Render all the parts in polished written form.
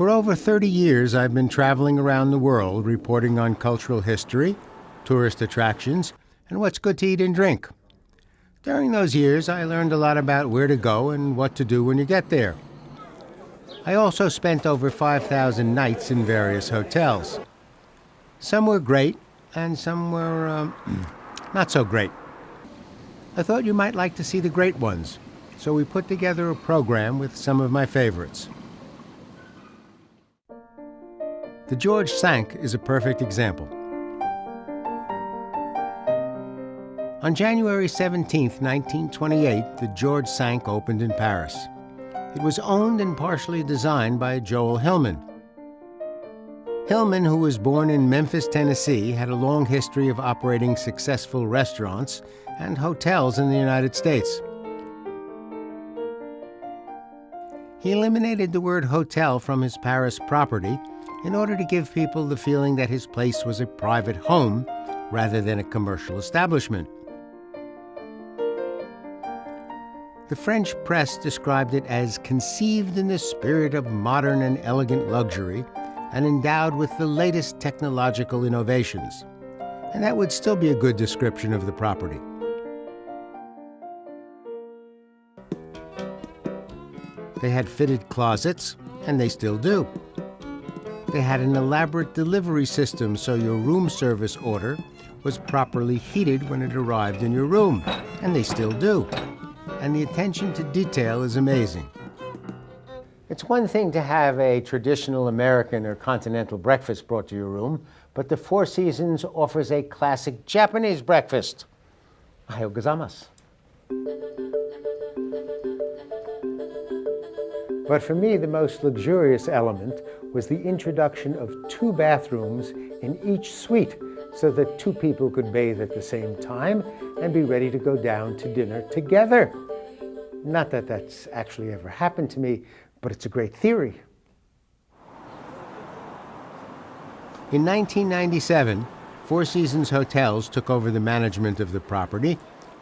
For over 30 years, I've been traveling around the world reporting on cultural history, tourist attractions, and what's good to eat and drink. During those years, I learned a lot about where to go and what to do when you get there. I also spent over 5,000 nights in various hotels. Some were great, and some were not so great. I thought you might like to see the great ones, so we put together a program with some of my favorites. The George V is a perfect example. On January 17, 1928, the George V opened in Paris. It was owned and partially designed by Joel Hillman. Hillman, who was born in Memphis, Tennessee, had a long history of operating successful restaurants and hotels in the United States. He eliminated the word hotel from his Paris property in order to give people the feeling that his place was a private home rather than a commercial establishment. The French press described it as conceived in the spirit of modern and elegant luxury and endowed with the latest technological innovations. And that would still be a good description of the property. They had fitted closets, and they still do. They had an elaborate delivery system so your room service order was properly heated when it arrived in your room, and they still do. And the attention to detail is amazing. It's one thing to have a traditional American or continental breakfast brought to your room, but the Four Seasons offers a classic Japanese breakfast. Ohayou gozaimasu. But for me, the most luxurious element was the introduction of 2 bathrooms in each suite so that 2 people could bathe at the same time and be ready to go down to dinner together. Not that that's actually ever happened to me, but it's a great theory. In 1997, Four Seasons Hotels took over the management of the property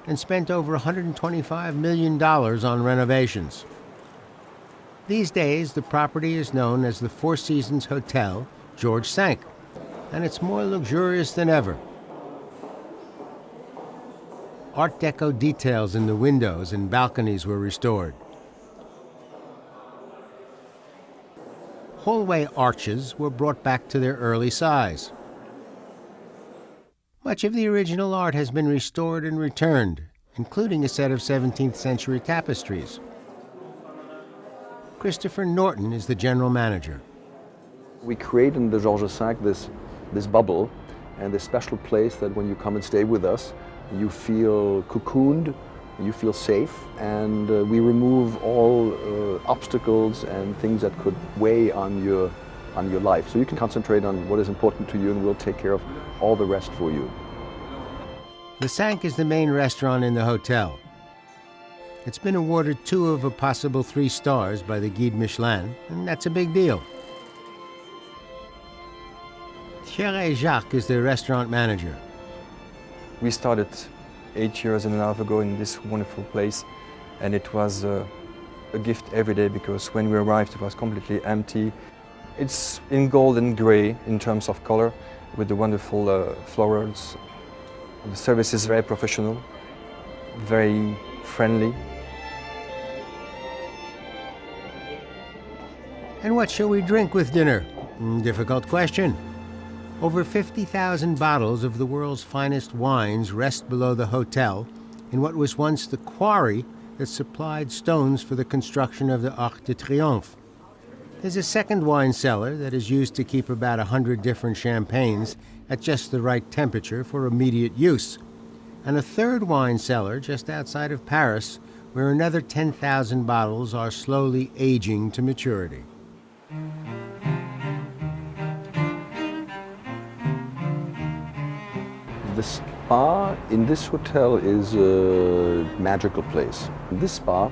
and spent over $125 million on renovations. These days, the property is known as the Four Seasons Hotel George V, and it's more luxurious than ever. Art Deco details in the windows and balconies were restored. Hallway arches were brought back to their early size. Much of the original art has been restored and returned, including a set of 17th century tapestries. Christopher Norton is the general manager. We create in the Georges V this bubble and this special place that when you come and stay with us, you feel cocooned, you feel safe, and we remove all obstacles and things that could weigh on your life. So you can concentrate on what is important to you and we'll take care of all the rest for you. The Cinq is the main restaurant in the hotel. It's been awarded 2 of a possible 3 stars by the Guide Michelin, and that's a big deal. Thierry Jacques is the restaurant manager. We started 8 years and a half ago in this wonderful place, and it was a gift every day because when we arrived it was completely empty. It's in gold and gray in terms of color with the wonderful florals. The service is very professional, very friendly. And what shall we drink with dinner? Difficult question. Over 50,000 bottles of the world's finest wines rest below the hotel in what was once the quarry that supplied stones for the construction of the Arc de Triomphe. There's a second wine cellar that is used to keep about 100 different champagnes at just the right temperature for immediate use, and a third wine cellar just outside of Paris where another 10,000 bottles are slowly aging to maturity. The spa in this hotel is a magical place. This spa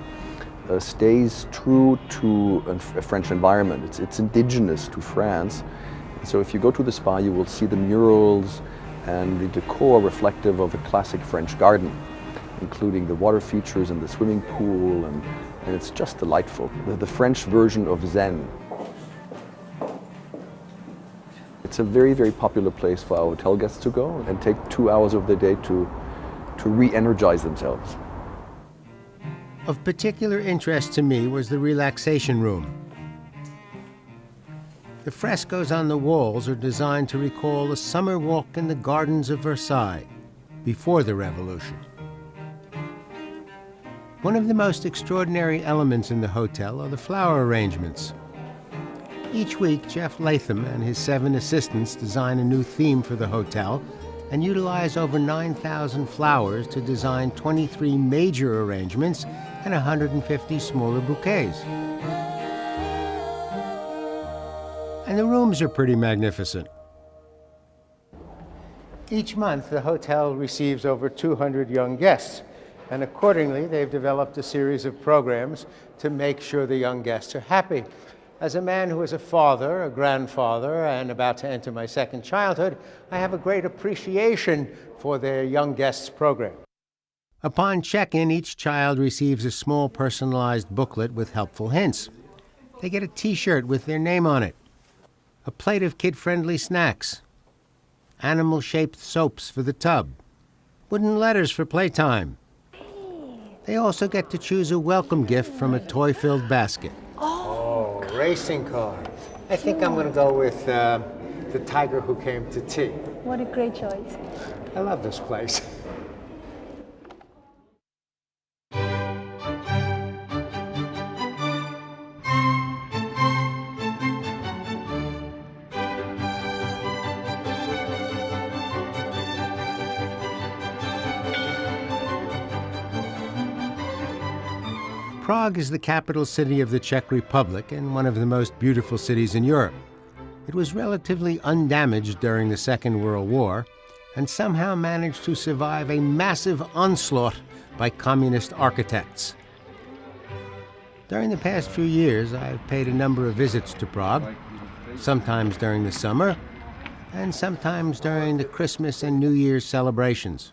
stays true to a French environment. It's indigenous to France. So if you go to the spa, you will see the murals and the decor reflective of a classic French garden, including the water features and the swimming pool, and it's just delightful. The French version of Zen. It's a very, very popular place for our hotel guests to go and take 2 hours of their day to re-energize themselves. Of particular interest to me was the relaxation room. The frescoes on the walls are designed to recall a summer walk in the gardens of Versailles before the Revolution. One of the most extraordinary elements in the hotel are the flower arrangements. Each week, Jeff Latham and his 7 assistants design a new theme for the hotel and utilize over 9,000 flowers to design 23 major arrangements and 150 smaller bouquets. And the rooms are pretty magnificent. Each month, the hotel receives over 200 young guests, and accordingly, they've developed a series of programs to make sure the young guests are happy. As a man who is a father, a grandfather, and about to enter my second childhood, I have a great appreciation for their young guests program. Upon check-in, each child receives a small personalized booklet with helpful hints. They get a T-shirt with their name on it, a plate of kid-friendly snacks, animal-shaped soaps for the tub, wooden letters for playtime. They also get to choose a welcome gift from a toy-filled basket. Oh, racing car. I think I'm going to go with the tiger who came to tea. What a great choice. I love this place. Prague is the capital city of the Czech Republic and one of the most beautiful cities in Europe. It was relatively undamaged during the Second World War and somehow managed to survive a massive onslaught by communist architects. During the past few years, I've paid a number of visits to Prague, sometimes during the summer and sometimes during the Christmas and New Year's celebrations.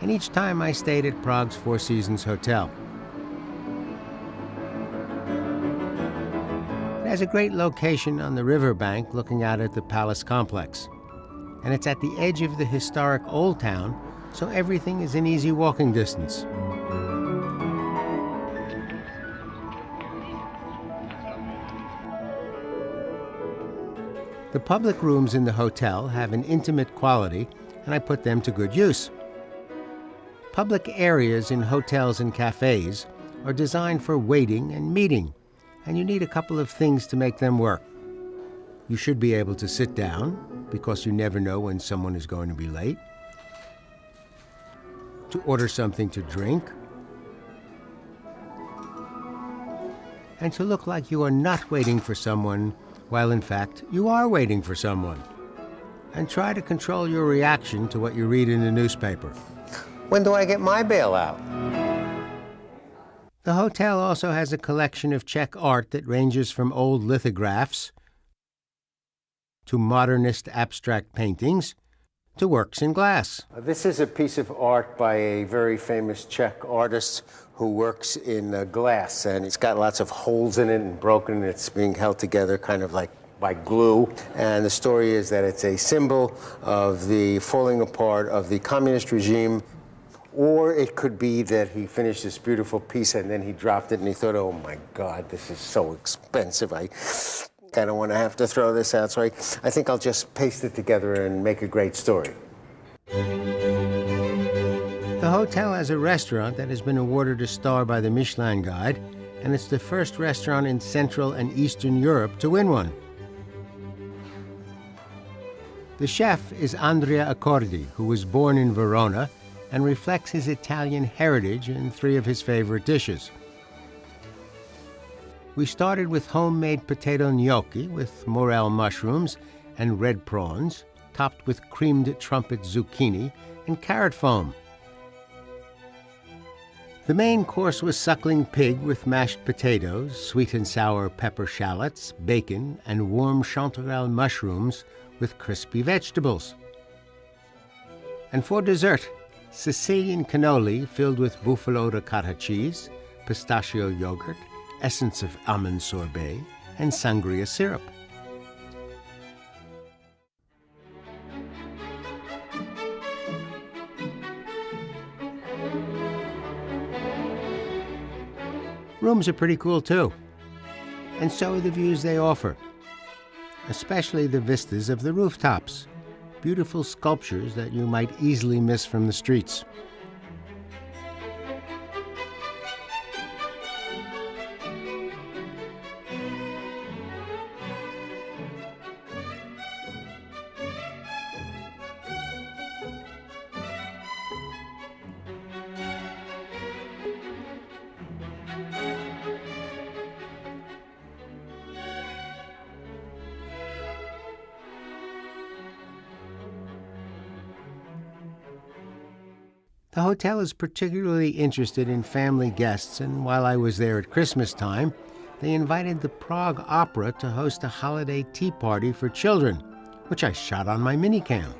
And each time I stayed at Prague's Four Seasons Hotel. It has a great location on the riverbank looking out at the palace complex. And it's at the edge of the historic Old Town, so everything is in easy walking distance. The public rooms in the hotel have an intimate quality, and I put them to good use. Public areas in hotels and cafes are designed for waiting and meeting, and you need a couple of things to make them work. You should be able to sit down, because you never know when someone is going to be late, to order something to drink, and to look like you are not waiting for someone, while in fact you are waiting for someone. And try to control your reaction to what you read in the newspaper. When do I get my bailout? The hotel also has a collection of Czech art that ranges from old lithographs to modernist abstract paintings to works in glass. This is a piece of art by a very famous Czech artist who works in glass, and it's got lots of holes in it and broken, and it's being held together kind of like by glue. And the story is that it's a symbol of the falling apart of the communist regime. Or it could be that he finished this beautiful piece and then he dropped it and he thought, oh my God, this is so expensive. I don't want to have to throw this out. So I think I'll just paste it together and make a great story. The hotel has a restaurant that has been awarded a star by the Michelin Guide, and it's the first restaurant in Central and Eastern Europe to win one. The chef is Andrea Accordi, who was born in Verona and reflects his Italian heritage in 3 of his favorite dishes. We started with homemade potato gnocchi with morel mushrooms and red prawns, topped with creamed trumpet zucchini and carrot foam. The main course was suckling pig with mashed potatoes, sweet and sour pepper shallots, bacon, and warm chanterelle mushrooms with crispy vegetables. And for dessert, Sicilian cannoli filled with buffalo ricotta cheese, pistachio yogurt, essence of almond sorbet, and sangria syrup. Rooms are pretty cool too, and so are the views they offer, especially the vistas of the rooftops, beautiful sculptures that you might easily miss from the streets. The hotel is particularly interested in family guests, and while I was there at Christmas time, they invited the Prague Opera to host a holiday tea party for children, which I shot on my minicam.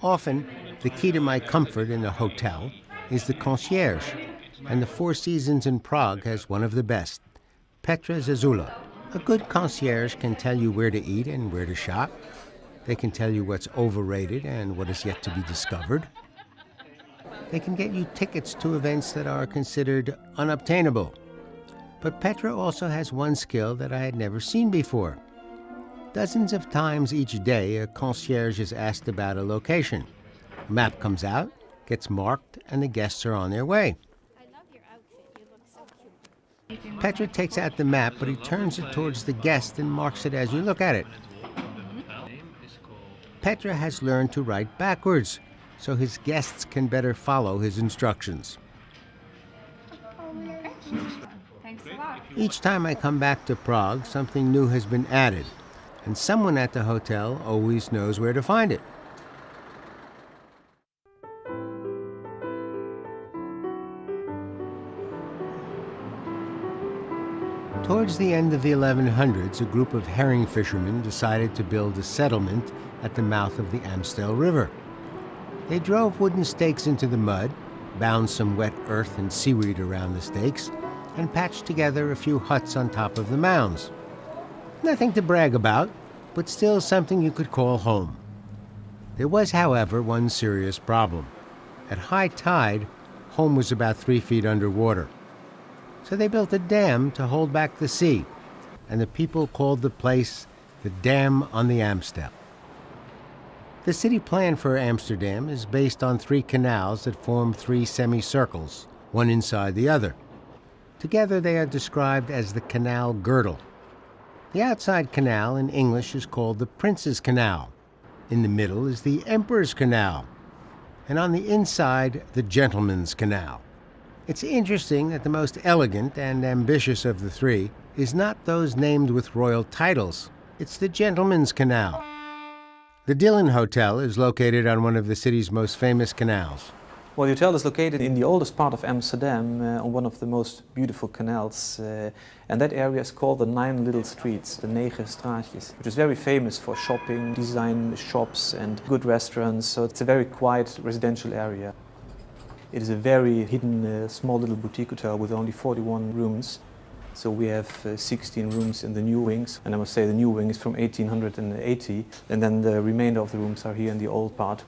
Often, the key to my comfort in a hotel is the concierge, and the Four Seasons in Prague has one of the best, Petra Zazula. A good concierge can tell you where to eat and where to shop. They can tell you what's overrated and what is yet to be discovered. They can get you tickets to events that are considered unobtainable. But Petra also has one skill that I had never seen before. Dozens of times each day, a concierge is asked about a location. A map comes out, gets marked, and the guests are on their way. I love your outfit. You look so cute. Petra takes out the map, but he turns it towards the guest and marks it as you look at it. Petra has learned to write backwards, so his guests can better follow his instructions. Thanks a lot. Each time I come back to Prague, something new has been added, and someone at the hotel always knows where to find it. Towards the end of the 1100s, a group of herring fishermen decided to build a settlement at the mouth of the Amstel River. They drove wooden stakes into the mud, bound some wet earth and seaweed around the stakes, and patched together a few huts on top of the mounds. Nothing to brag about, but still something you could call home. There was, however, one serious problem. At high tide, home was about 3 feet underwater. So they built a dam to hold back the sea, and the people called the place the Dam on the Amstel. The city plan for Amsterdam is based on 3 canals that form 3 semicircles, one inside the other. Together they are described as the Canal Girdle. The outside canal in English is called the Prince's Canal. In the middle is the Emperor's Canal, and on the inside, the Gentleman's Canal. It's interesting that the most elegant and ambitious of the 3 is not those named with royal titles. It's the Gentleman's Canal. The Dillon Hotel is located on one of the city's most famous canals. Well, the hotel is located in the oldest part of Amsterdam, on one of the most beautiful canals. And that area is called the 9 Little Streets, the Negen Straatjes, which is very famous for shopping, design shops and good restaurants. So it's a very quiet residential area. It is a very hidden, small little boutique hotel with only 41 rooms. So we have 16 rooms in the new wings, and I must say the new wing is from 1880, and then the remainder of the rooms are here in the old part.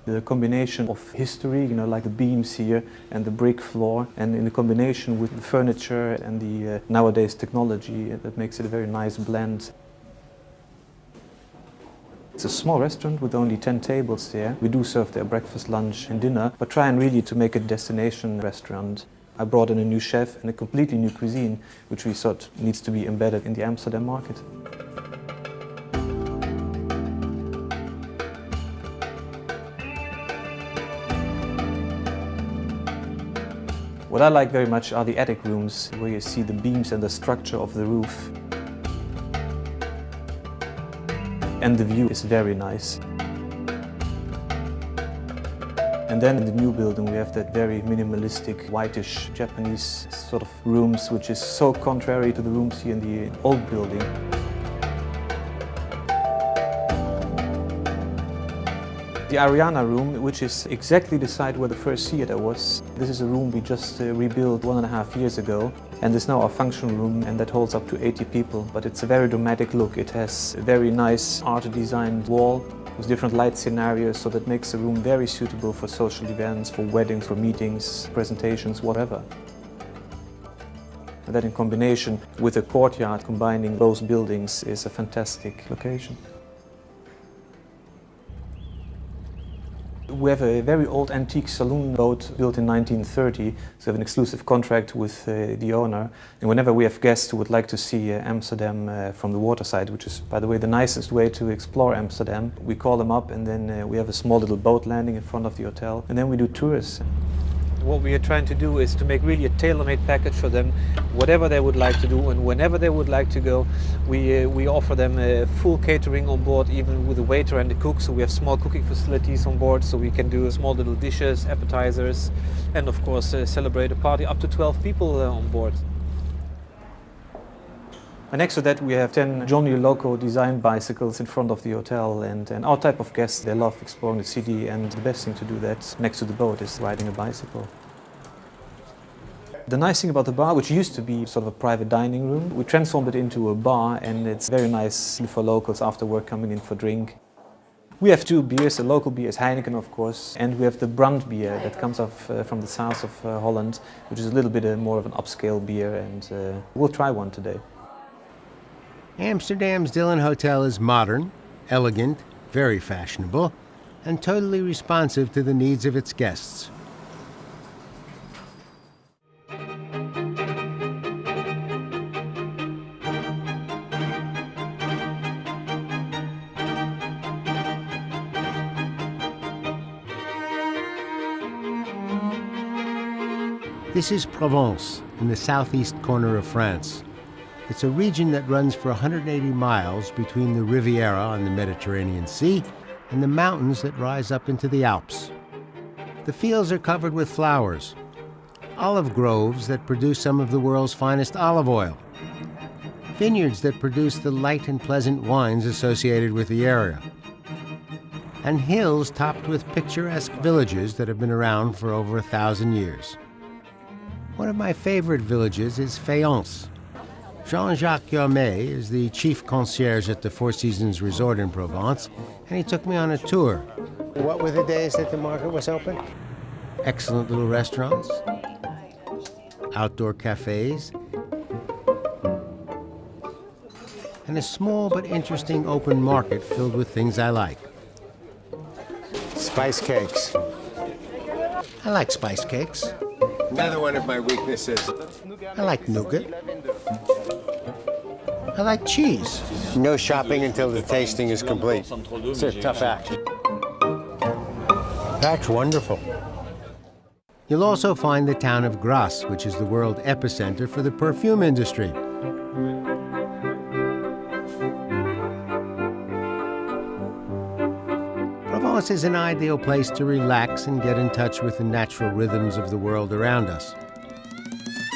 The combination of history, like the beams here and the brick floor, and in the combination with the furniture and the nowadays technology, that makes it a very nice blend. It's a small restaurant with only 10 tables there. We do serve there breakfast, lunch and dinner, but try and really to make it a destination restaurant. I brought in a new chef and a completely new cuisine, which we thought needs to be embedded in the Amsterdam market. What I like very much are the attic rooms, where you see the beams and the structure of the roof. And the view is very nice. And then in the new building we have that very minimalistic, whitish, Japanese sort of rooms, which is so contrary to the rooms here in the old building. The Ariana room, which is exactly the site where the first theater was. This is a room we just rebuilt 1.5 years ago, and it's now our function room, and that holds up to 80 people. But it's a very dramatic look. It has a very nice art-designed wall with different light scenarios, so that makes the room very suitable for social events, for weddings, for meetings, presentations, whatever. And that in combination with a courtyard combining both buildings is a fantastic location. We have a very old antique saloon boat built in 1930, so we have an exclusive contract with the owner. And whenever we have guests who would like to see Amsterdam from the waterside, which is, by the way, the nicest way to explore Amsterdam, we call them up, and then we have a small little boat landing in front of the hotel, and then we do tours. What we are trying to do is to make really a tailor-made package for them, whatever they would like to do and whenever they would like to go. We offer them full catering on board, even with the waiter and the cook, so we have small cooking facilities on board, so we can do small little dishes, appetizers, and of course celebrate a party up to 12 people on board. And next to that we have 10 Johnny Loco designed bicycles in front of the hotel, and our type of guests, they love exploring the city, and the best thing to do that next to the boat is riding a bicycle. The nice thing about the bar, which used to be sort of a private dining room, we transformed it into a bar, and it's very nice for locals after work coming in for drink. We have 2 beers. The local beer is Heineken, of course, and we have the brand beer that comes off from the south of Holland, which is a little bit more of an upscale beer, and we'll try one today. Amsterdam's Dylan Hotel is modern, elegant, very fashionable, and totally responsive to the needs of its guests. This is Provence, in the southeast corner of France. It's a region that runs for 180 miles between the Riviera on the Mediterranean Sea and the mountains that rise up into the Alps. The fields are covered with flowers, olive groves that produce some of the world's finest olive oil, vineyards that produce the light and pleasant wines associated with the area, and hills topped with picturesque villages that have been around for over 1,000 years. One of my favorite villages is Fayence. Jean-Jacques Yomé is the chief concierge at the Four Seasons Resort in Provence, and he took me on a tour. What were the days that the market was open? Excellent little restaurants, outdoor cafes, and a small but interesting open market filled with things I like. Spice cakes. I like spice cakes. Another one of my weaknesses. I like nougat. I like cheese. No shopping until the tasting is complete. It's a tough act. That's wonderful. You'll also find the town of Grasse, which is the world epicenter for the perfume industry. Provence is an ideal place to relax and get in touch with the natural rhythms of the world around us.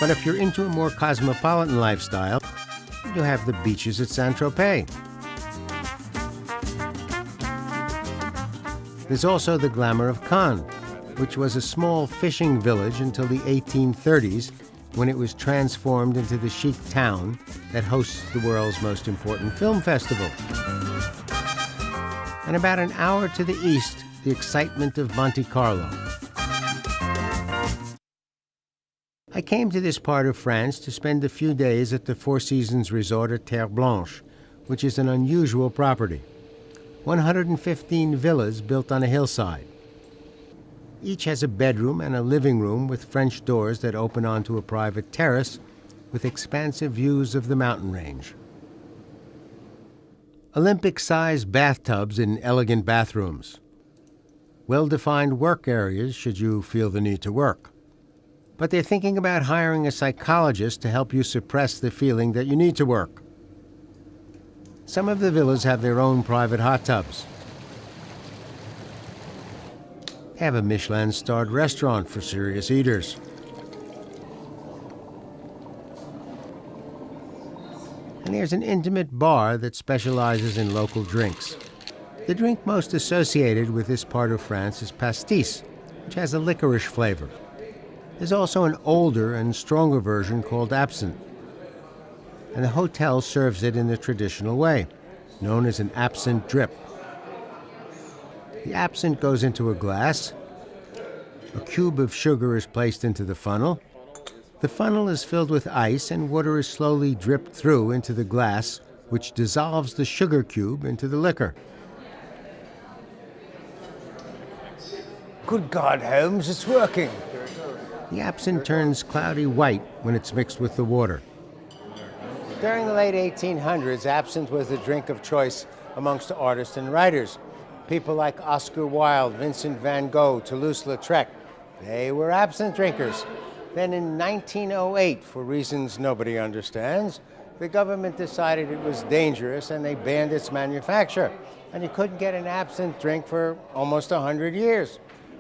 But if you're into a more cosmopolitan lifestyle, you have the beaches at Saint-Tropez. There's also the glamour of Cannes, which was a small fishing village until the 1830s, when it was transformed into the chic town that hosts the world's most important film festival. And about an hour to the east, the excitement of Monte Carlo. I came to this part of France to spend a few days at the Four Seasons Resort at Terre Blanche, which is an unusual property. 115 villas built on a hillside. Each has a bedroom and a living room with French doors that open onto a private terrace with expansive views of the mountain range. Olympic-sized bathtubs in elegant bathrooms. Well-defined work areas should you feel the need to work. But they're thinking about hiring a psychologist to help you suppress the feeling that you need to work. Some of the villas have their own private hot tubs. They have a Michelin-starred restaurant for serious eaters. And there's an intimate bar that specializes in local drinks. The drink most associated with this part of France is pastis, which has a licorice flavor. There's also an older and stronger version called absinthe, and the hotel serves it in the traditional way, known as an absinthe drip. The absinthe goes into a glass. A cube of sugar is placed into the funnel. The funnel is filled with ice and water is slowly dripped through into the glass, which dissolves the sugar cube into the liquor. Good God, Holmes, it's working. The absinthe turns cloudy white when it's mixed with the water. During the late 1800s, absinthe was the drink of choice amongst artists and writers. People like Oscar Wilde, Vincent van Gogh, Toulouse-Lautrec, they were absinthe drinkers. Then in 1908, for reasons nobody understands, the government decided it was dangerous and they banned its manufacture. And you couldn't get an absinthe drink for almost 100 years.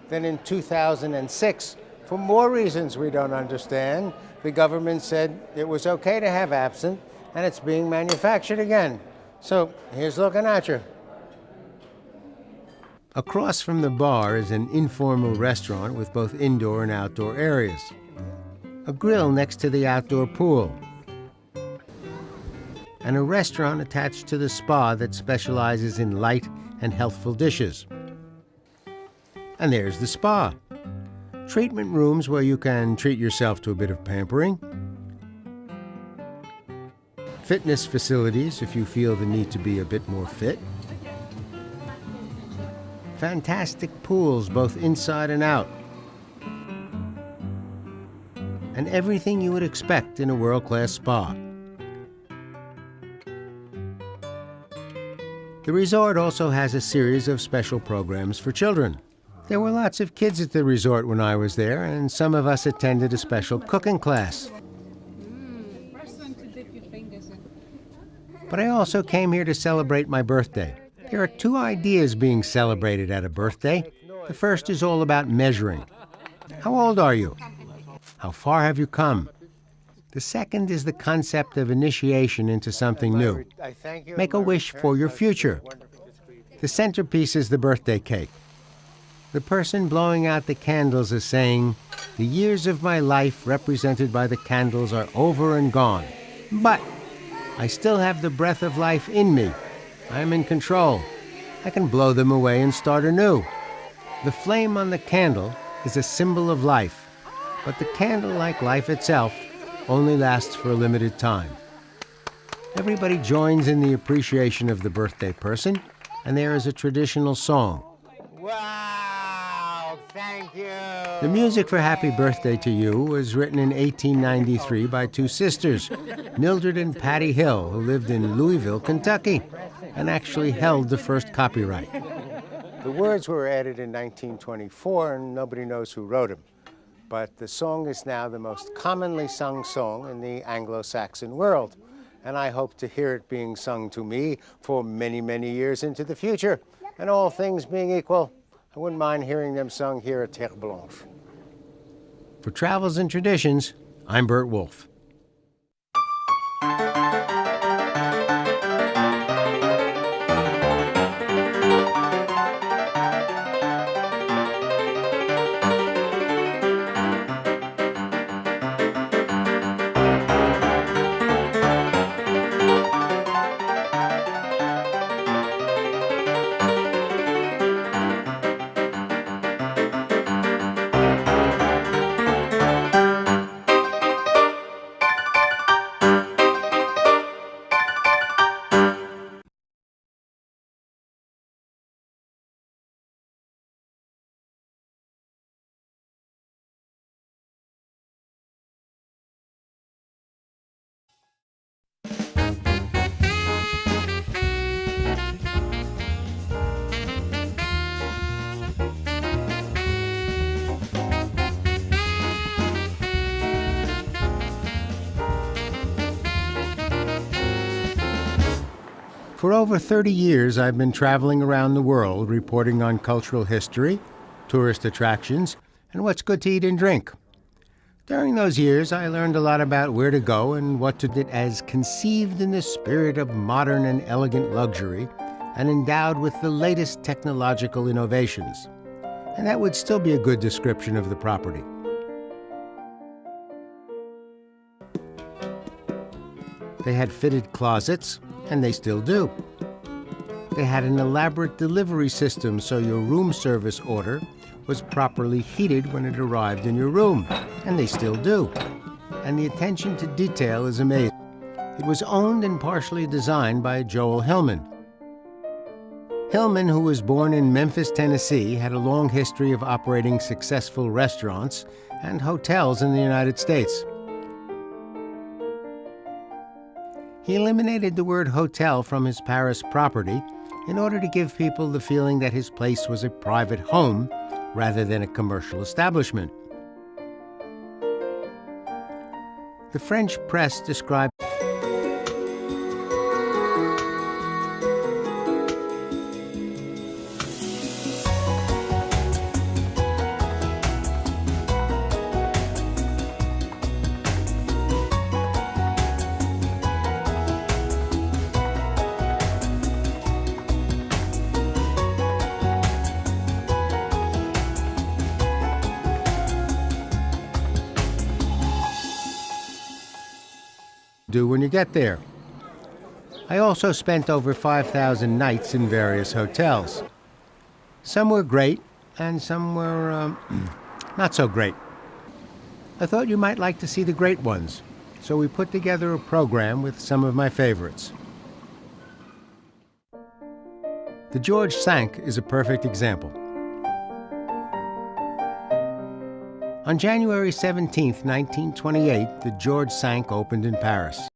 Then in 2006, for more reasons we don't understand, the government said it was okay to have absinthe and it's being manufactured again. So here's looking at you. Across from the bar is an informal restaurant with both indoor and outdoor areas. A grill next to the outdoor pool. And a restaurant attached to the spa that specializes in light and healthful dishes. And there's the spa. Treatment rooms where you can treat yourself to a bit of pampering. Fitness facilities if you feel the need to be a bit more fit. Fantastic pools both inside and out. And everything you would expect in a world-class spa. The resort also has a series of special programs for children. There were lots of kids at the resort when I was there, and some of us attended a special cooking class. First one to dip your fingers in. But I also came here to celebrate my birthday. There are two ideas being celebrated at a birthday. The first is all about measuring. How old are you? How far have you come? The second is the concept of initiation into something new. Make a wish for your future. The centerpiece is the birthday cake. The person blowing out the candles is saying, "The years of my life represented by the candles are over and gone. But I still have the breath of life in me. I am in control. I can blow them away and start anew." The flame on the candle is a symbol of life, but the candle, like life itself, only lasts for a limited time. Everybody joins in the appreciation of the birthday person, and there is a traditional song. Wow, thank you. The music for Happy Birthday to You was written in 1893 by two sisters, Mildred and Patty Hill, who lived in Louisville, Kentucky, and actually held the first copyright. The words were added in 1924, and nobody knows who wrote them. But the song is now the most commonly sung song in the Anglo-Saxon world. And I hope to hear it being sung to me for many, many years into the future. And all things being equal, I wouldn't mind hearing them sung here at Terre Blanche. For Travels and Traditions, I'm Burt Wolf. For over 30 years, I've been traveling around the world reporting on cultural history, tourist attractions, and what's good to eat and drink. During those years, I learned a lot about where to go and what to do as conceived in the spirit of modern and elegant luxury and endowed with the latest technological innovations. And that would still be a good description of the property. They had fitted closets, and they still do. They had an elaborate delivery system so your room service order was properly heated when it arrived in your room, and they still do. And the attention to detail is amazing. It was owned and partially designed by Joel Hillman. Hillman, who was born in Memphis, Tennessee, had a long history of operating successful restaurants and hotels in the United States. He eliminated the word hotel from his Paris property in order to give people the feeling that his place was a private home rather than a commercial establishment. The French press described do when you get there. I also spent over 5,000 nights in various hotels. Some were great, and some were not so great. I thought you might like to see the great ones, so we put together a program with some of my favorites. The George V is a perfect example. On January 17, 1928, the George V opened in Paris.